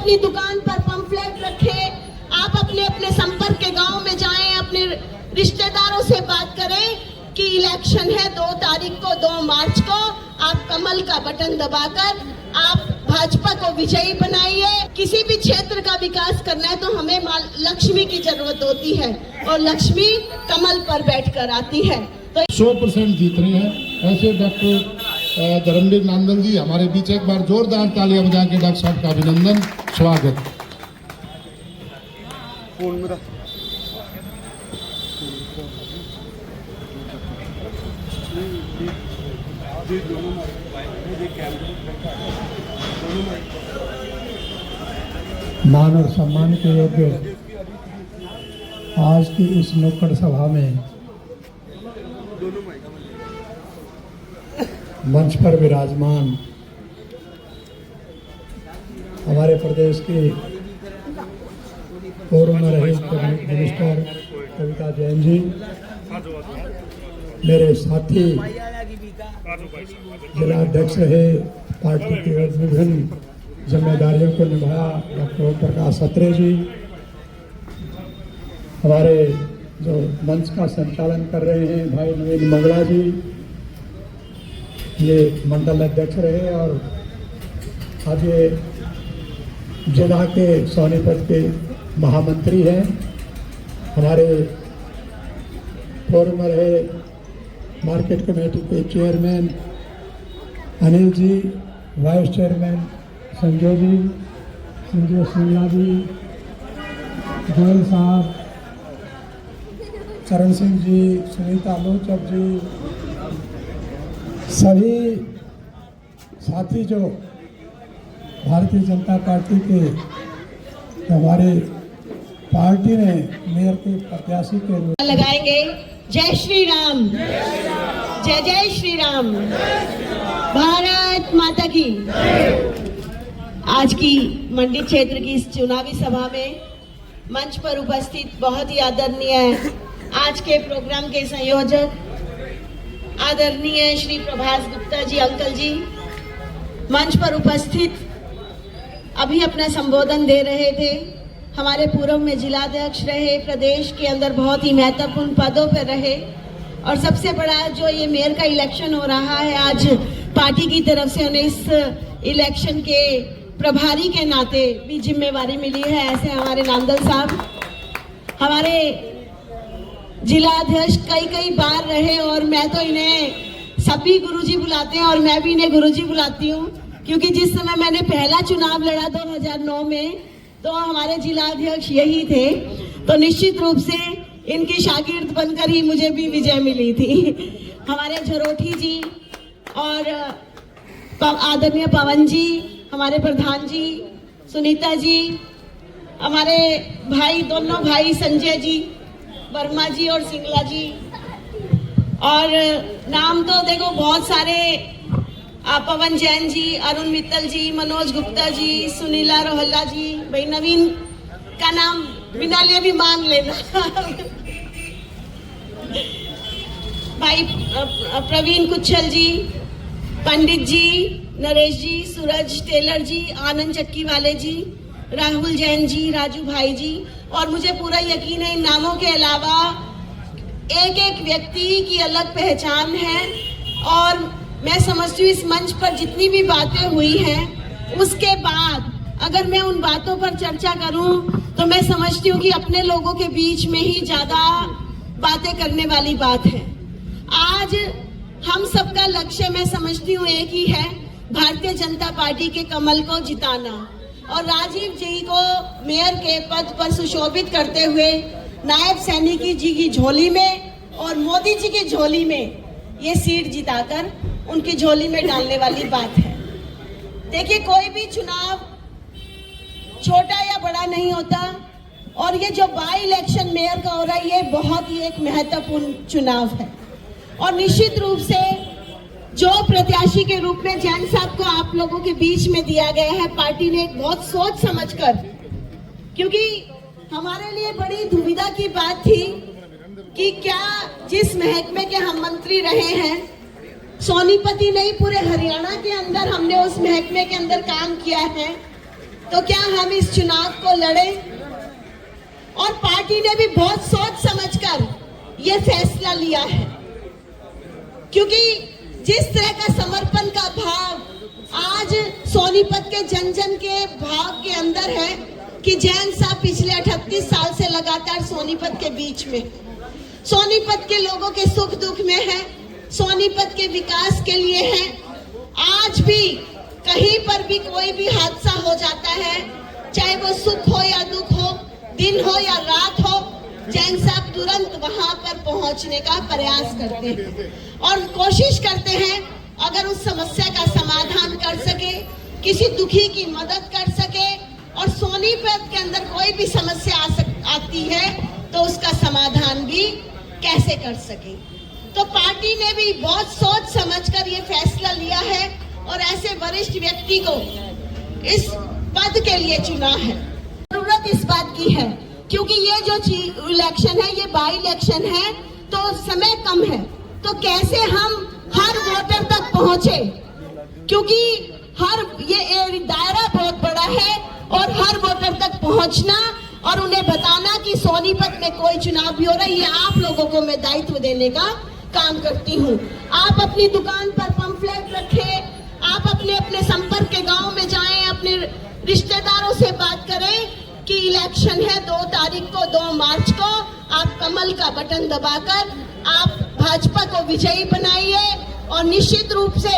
अपनी दुकान पर पंफलेट रखें, आप अपने अपने संपर्क के गांव में जाएं, अपने रिश्तेदारों से बात करें कि इलेक्शन है 2 तारीख को, 2 मार्च को। आप कमल का बटन दबाकर आप भाजपा को विजयी बनाइए। किसी भी क्षेत्र का विकास करना है तो हमें मां लक्ष्मी की जरूरत होती है और लक्ष्मी कमल पर बैठकर आती है। तो 100% जीत रही है। ऐसे डॉक्टर धर्मवीर नांदल जी हमारे बीच, एक बार जोरदार तालियां बजा के डॉक्टर साहब का अभिनंदन, स्वागत। मान और सम्मान के योग्य आज की इस नुक्कड़ सभा में मंच पर विराजमान हमारे प्रदेश के पूर्व में रहे मिनिस्टर कविता जैन जी, मेरे साथी जिला अध्यक्ष रहे, पार्टी की विभिन्न जिम्मेदारियों को निभाया डॉक्टर ओम प्रकाश अत्रे जी, हमारे जो मंच का संचालन कर रहे हैं भाई नवीन मंगला जी, ये मंडल अध्यक्ष रहे और आज ये जिला के सोनीपत के महामंत्री हैं, हमारे पूर्व में रहे मार्केट कमेटी के chairman Anil ji, vice chairman Sanjay ji, Sanjay Singla जी, गोयल साहब, चरण सिंह जी, सुनीता लोचक जी, सभी साथी जो भारतीय जनता पार्टी के हमारे पार्टी ने मेयर के प्रत्याशी के रूप लगाएंगे। जय श्री राम, जय जय श्री राम, भारत माता की। आज की मंडी क्षेत्र की इस चुनावी सभा में मंच पर उपस्थित बहुत ही आदरणीय आज के प्रोग्राम के संयोजक आदरणीय श्री प्रभास गुप्ता जी अंकल जी, मंच पर उपस्थित अभी अपना संबोधन दे रहे थे, हमारे पूर्व में जिलाध्यक्ष रहे, प्रदेश के अंदर बहुत ही महत्वपूर्ण पदों पर रहे और सबसे बड़ा जो ये मेयर का इलेक्शन हो रहा है, आज पार्टी की तरफ से उन्हें इस इलेक्शन के प्रभारी के नाते भी जिम्मेवारी मिली है। ऐसे हमारे नांदल साहब हमारे जिलाध्यक्ष कई बार रहे और मैं तो इन्हें सभी गुरुजी बुलाते हैं और मैं भी इन्हें गुरुजी बुलाती हूँ, क्योंकि जिस समय मैंने पहला चुनाव लड़ा 2009 में तो हमारे जिलाध्यक्ष यही थे, तो निश्चित रूप से इनकी शागिर्द बनकर ही मुझे भी विजय मिली थी। हमारे झरोठी जी और आदरणीय पवन जी, हमारे प्रधान जी, सुनीता जी, हमारे भाई, दोनों भाई संजय जी, वर्मा जी और सिंगला जी, और नाम तो देखो बहुत सारे, पवन जैन जी, अरुण मित्तल जी, मनोज गुप्ता जी, सुनीला रोहल्ला जी, भाई नवीन का नाम बिना लिए भी मान लेना भाई प्रवीण कुच्छल जी, पंडित जी, नरेश जी, सूरज टेलर जी, आनंद चक्की वाले जी, राहुल जैन जी, राजू भाई जी, और मुझे पूरा यकीन है इन नामों के अलावा एक एक व्यक्ति की अलग पहचान है। और मैं समझती हूँ इस मंच पर जितनी भी बातें हुई हैं उसके बाद अगर मैं उन बातों पर चर्चा करूं तो मैं समझती हूँ कि अपने लोगों के बीच में ही ज्यादा बातें करने वाली बात है। आज हम सबका लक्ष्य मैं समझती हूँ एक ही है, भारतीय जनता पार्टी के कमल को जिताना और राजीव जी को मेयर के पद पर सुशोभित करते हुए नायब सैनिक जी की झोली में और मोदी जी की झोली में ये सीट जिताकर उनकी झोली में डालने वाली बात है। देखिए, कोई भी चुनाव छोटा या बड़ा नहीं होता और ये जो बाई इलेक्शन मेयर का हो रहा है ये बहुत ही एक महत्वपूर्ण चुनाव है और निश्चित रूप से जो प्रत्याशी के रूप में जैन साहब को आप लोगों के बीच में दिया गया है, पार्टी ने एक बहुत सोच समझकर, क्योंकि हमारे लिए बड़ी दुविधा की बात थी कि क्या जिस महकमे के हम मंत्री रहे हैं, सोनीपत ही नहीं पूरे हरियाणा के अंदर हमने उस महकमे के अंदर काम किया है तो क्या हम इस चुनाव को लड़े? और पार्टी ने भी बहुत सोच समझकर ये फैसला लिया है, क्योंकि जिस तरह का समर्पण का भाव आज सोनीपत के जन जन के भाव के अंदर है कि जैन साहब पिछले 38 साल से लगातार सोनीपत के बीच में, सोनीपत के लोगों के सुख दुख में है, सोनीपत के विकास के लिए है। आज भी कहीं पर भी कोई भी हादसा हो जाता है, चाहे वो सुख हो या दुख हो, दिन हो या रात हो, जैन साहब तुरंत वहां पर पहुंचने का प्रयास करते हैं और कोशिश करते हैं अगर उस समस्या का समाधान कर सके, किसी दुखी की मदद कर सके और सोनीपत के अंदर कोई भी समस्या आती है तो उसका समाधान भी कैसे कर सके। तो पार्टी ने भी बहुत सोच समझकर ये फैसला लिया है और ऐसे वरिष्ठ व्यक्ति को इस पद के लिए चुना है। जरूरत इस बात की है क्योंकि ये जो इलेक्शन है ये बाई इलेक्शन है, तो समय कम है, तो कैसे हम हर वोटर तक पहुंचे, क्योंकि ये दायरा बहुत बड़ा है और हर वोटर तक पहुंचना और उन्हें बताना कि सोनीपत में कोई चुनाव भी हो रहा है, ये आप लोगों को मैं दायित्व देने का काम करती हूँ। आप अपनी दुकान पर पंफलेट रखें, आप अपने अपने संपर्क के गांव में जाएं, अपने रिश्तेदारों से बात करें कि इलेक्शन है 2 तारीख को, 2 मार्च को, आप कमल का बटन दबाकर आप भाजपा को विजयी बनाइए। और निश्चित रूप से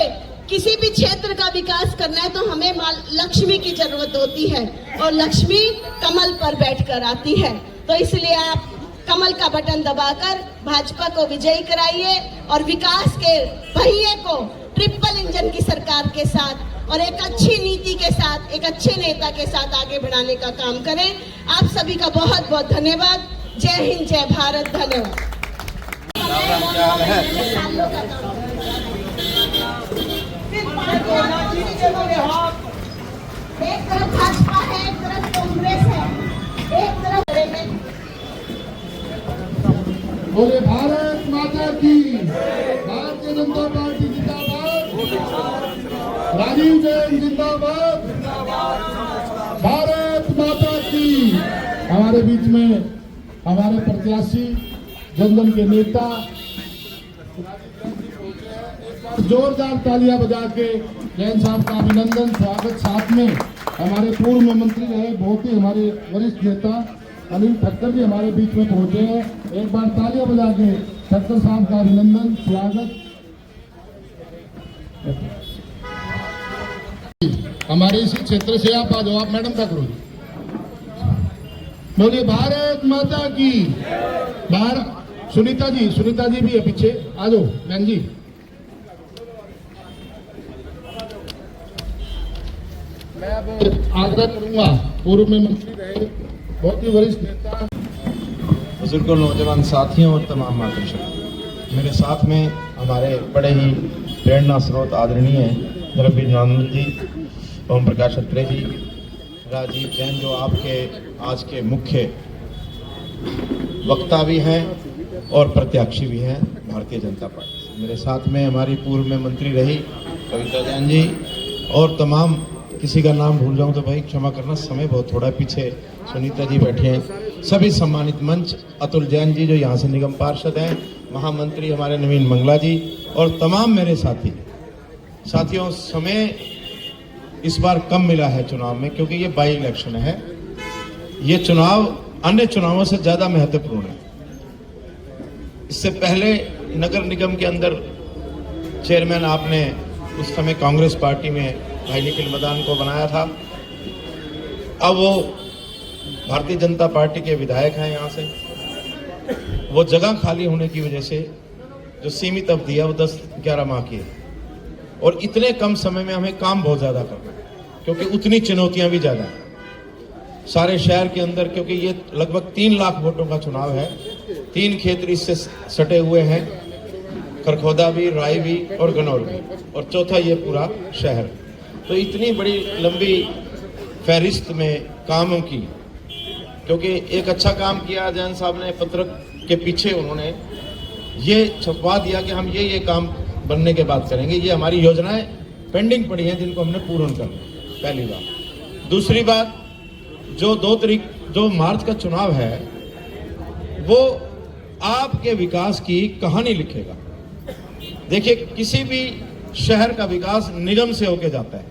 किसी भी क्षेत्र का विकास करना है तो हमें मां लक्ष्मी की जरूरत होती है और लक्ष्मी कमल पर बैठकर आती है, तो इसलिए आप कमल का बटन दबाकर भाजपा को विजयी कराइए और विकास के पहिए को ट्रिपल इंजन की सरकार के साथ और एक अच्छी नीति के साथ, एक अच्छे नेता के साथ आगे बढ़ाने का काम करें। आप सभी का बहुत बहुत धन्यवाद। जय हिंद, जय भारत। धन्यवाद। एक तरफ भाजपा है, एक तरफ कांग्रेस है, एक तरफ बोले भारत माता की, भारतीय जनता पार्टी जिंदाबाद, राजीव जैन जिंदाबाद, भारत माता की। हमारे बीच में हमारे प्रत्याशी जनजन के नेता जोरदार तालियां बजा के जैन साहब का अभिनंदन स्वागत। साथ में हमारे पूर्व मंत्री रहे, बहुत ही हमारे वरिष्ठ नेता अनिल ठक्कर जी हमारे बीच में पहुंचे हैं। एक बार तालियां बजा के ठक्कर साहब का अभिनंदन स्वागत। हमारे इसी क्षेत्र से आप आ जाओ, आप मैडम का करो। बोलिए भारत माता की। सुनीता जी भी है पीछे, आ जाओ बहन जी। मैं अब आग्रह करूंगा, पूर्व में मंत्री रहे, बहुत ही वरिष्ठ नेता, बुजुर्गों, नौजवान साथियों और तमाम मातृशक्ति, मेरे साथ में हमारे बड़े ही प्रेरणा स्रोत आदरणीय धर्मवीर नानंद जी, ओम प्रकाश अत्रे जी, राजीव जैन जो आपके आज के मुख्य वक्ता भी हैं और प्रत्याशी भी हैं भारतीय जनता पार्टी से। मेरे साथ में हमारी पूर्व में मंत्री रही कविता जैन जी और तमाम, किसी का नाम भूल जाऊं तो भाई क्षमा करना, समय बहुत थोड़ा पीछे सुनीता जी बैठे हैं। सभी सम्मानित मंच, अतुल जैन जी जो यहाँ से निगम पार्षद हैं, महामंत्री हमारे नवीन मंगला जी और तमाम मेरे साथियों, समय इस बार कम मिला है चुनाव में क्योंकि ये बाई इलेक्शन है। ये चुनाव अन्य चुनावों से ज़्यादा महत्वपूर्ण है। इससे पहले नगर निगम के अंदर चेयरमैन आपने उस समय कांग्रेस पार्टी में भाई निखिल मदान को बनाया था। अब वो भारतीय जनता पार्टी के विधायक हैं यहाँ से। वो जगह खाली होने की वजह से जो सीमित अवधि है वो 10-11 माह की है और इतने कम समय में हमें काम बहुत ज़्यादा करना है क्योंकि उतनी चुनौतियां भी ज़्यादा हैं सारे शहर के अंदर, क्योंकि ये लगभग 3 लाख वोटों का चुनाव है। 3 क्षेत्र इससे सटे हुए हैं, खरखोदा भी, राय भी और गनौर भी, और चौथा ये पूरा शहर। तो इतनी बड़ी लंबी फहरिस्त में कामों की, क्योंकि एक अच्छा काम किया जैन साहब ने, पत्र के पीछे उन्होंने ये छपवा दिया कि हम ये काम बनने के बाद करेंगे। ये हमारी योजनाएं पेंडिंग पड़ी हैं जिनको हमने पूर्ण करना। पहली बात। दूसरी बात, जो मार्च का चुनाव है वो आपके विकास की कहानी लिखेगा। देखिए, किसी भी शहर का विकास निगम से होके जाता है,